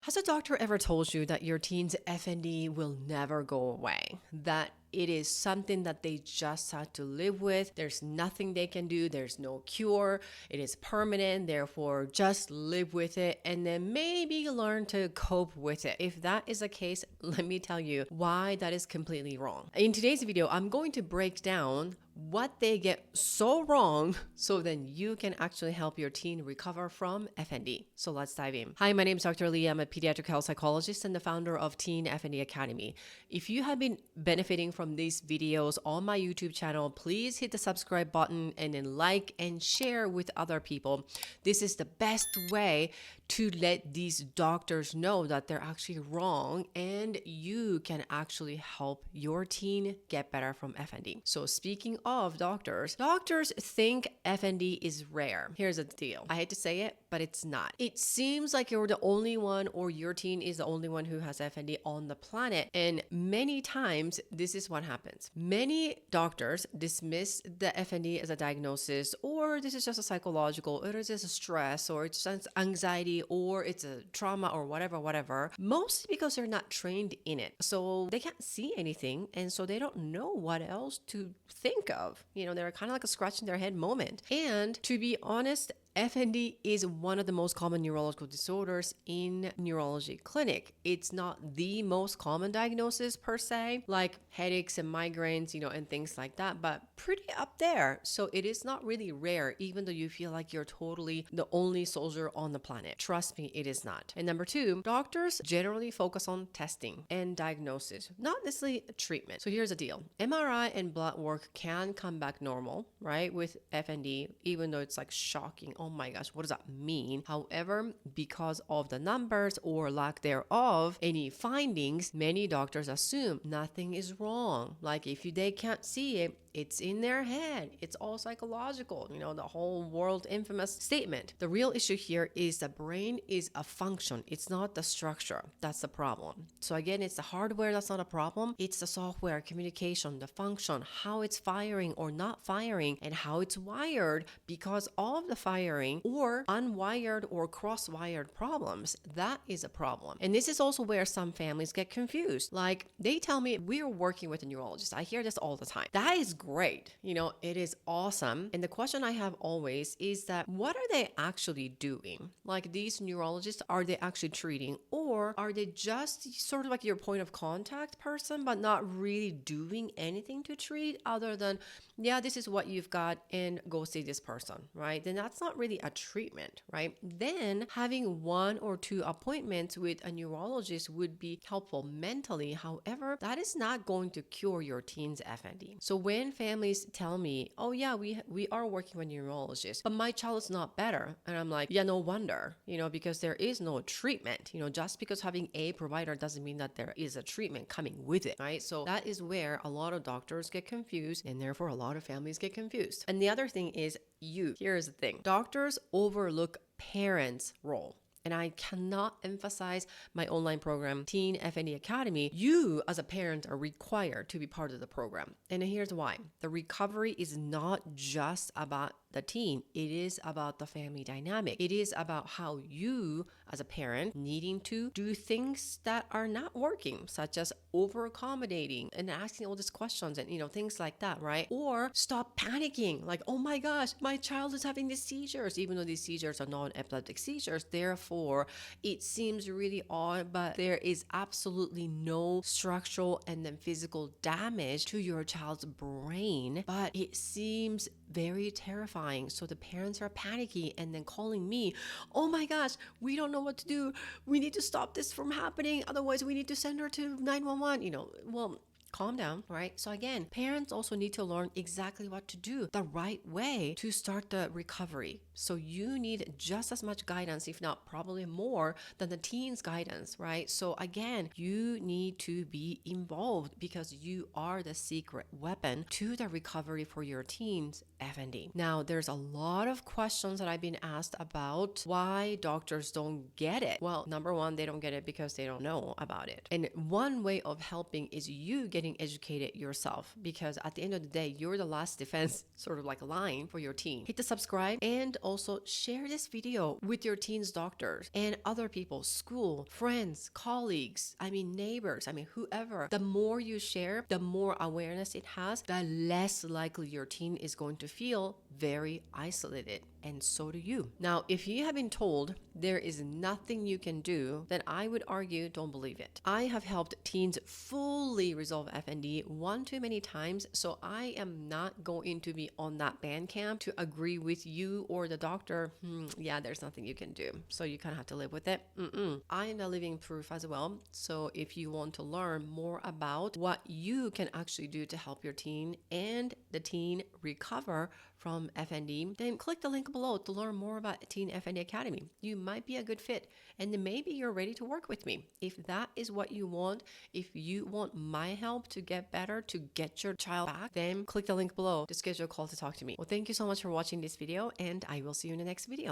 Has a doctor ever told you that your teen's FND will never go away? That it is something that they just have to live with. There's nothing they can do. There's no cure. It is permanent. Therefore, just live with it and then maybe learn to cope with it. If that is the case, let me tell you why that is completely wrong. In today's video, I'm going to break down what they get so wrong so then you can actually help your teen recover from FND. So let's dive in. Hi, my name is Dr. Lee. I'm a pediatric health psychologist and the founder of Teen FND Academy. If you have been benefiting from these videos on my YouTube channel, please hit the subscribe button and then like and share with other people. This is the best way to let these doctors know that they're actually wrong and you can actually help your teen get better from FND. So speaking of doctors think FND is rare. Here's the deal. I hate to say it, but it's not. It seems like you're the only one or your teen is the only one who has FND on the planet. And many times this is what happens. Many doctors dismiss the FND as a diagnosis, or this is just a psychological, or it's just a stress, or it's just anxiety, or it's a trauma or whatever, mostly because they're not trained in it. So they can't see anything. And so they don't know what else to think of. They're kind of like a scratch in their head moment. And to be honest, FND is one of the most common neurological disorders in neurology clinic. It's not the most common diagnosis per se, like headaches and migraines, and things like that, but pretty up there. So it is not really rare, even though you feel like you're totally the only soldier on the planet. Trust me, it is not. And number two, doctors generally focus on testing and diagnosis, not necessarily treatment. So here's the deal. MRI and blood work can come back normal, right, with FND, even though it's like shocking. Oh my gosh, what does that mean? However, because of the numbers or lack thereof, any findings, many doctors assume nothing is wrong. Like if they can't see it, it's in their head. It's all psychological, the whole world infamous statement. The real issue here is the brain is a function. It's not the structure. That's the problem. So again, it's the hardware that's not a problem. It's the software, communication, the function, how it's firing or not firing, and how it's wired because of the firing or unwired or cross-wired problems. That is a problem. And this is also where some families get confused. Like they tell me, we're working with a neurologist. I hear this all the time. That is great. It is awesome. And the question I have always is that what are they actually doing? Like these neurologists, are they actually treating, or are they just sort of like your point of contact person, but not really doing anything to treat other than, yeah, this is what you've got and go see this person, right? Then that's not really a treatment, right? Then having one or two appointments with a neurologist would be helpful mentally. However, that is not going to cure your teen's FND. So when families tell me, oh yeah, we are working with a neurologist, but my child is not better. And I'm like, yeah, no wonder, because there is no treatment. Just because having a provider doesn't mean that there is a treatment coming with it, right? So that is where a lot of doctors get confused and therefore a lot of families get confused. And the other thing is here's the thing. Doctors overlook parents' role. And I cannot emphasize my online program, Teen FND Academy. You as a parent are required to be part of the program. And here's why. The recovery is not just about the teen. It is about the family dynamic. It is about how you as a parent needing to do things that are not working, such as over accommodating and asking all these questions and things like that, right? Or stop panicking, like, oh my gosh, my child is having these seizures, even though these seizures are non-epileptic seizures. Therefore, it seems really odd, but there is absolutely no structural and then physical damage to your child's brain, but it seems very terrifying. So the parents are panicky and then calling me, oh my gosh, we don't know what to do. We need to stop this from happening. Otherwise, we need to send her to 911. Well, calm down, right? So again, parents also need to learn exactly what to do the right way to start the recovery. So you need just as much guidance, if not probably more than the teen's guidance, right? So again, you need to be involved because you are the secret weapon to the recovery for your teen's FND. Now, there's a lot of questions that I've been asked about why doctors don't get it. Well, number one, they don't get it because they don't know about it. And one way of helping is you getting getting educated yourself, because at the end of the day, you're the last defense sort of like line for your teen. Hit the subscribe and also share this video with your teen's doctors and other people, school, friends, colleagues, neighbors, whoever. The more you share, the more awareness it has, the less likely your teen is going to feel very isolated. And so do you. Now, if you have been told there is nothing you can do, then I would argue don't believe it. I have helped teens fully resolve FND one too many times, so I am not going to be on that band camp to agree with you or the doctor. Yeah, there's nothing you can do. So you kind of have to live with it. I am the living proof as well. So if you want to learn more about what you can actually do to help your teen and the teen recover from FND, then click the link below to learn more about Teen FND Academy. You might be a good fit, and then maybe you're ready to work with me. If that is what you want, if you want my help to get better, to get your child back, then click the link below to schedule a call to talk to me. Well, thank you so much for watching this video, and I will see you in the next video.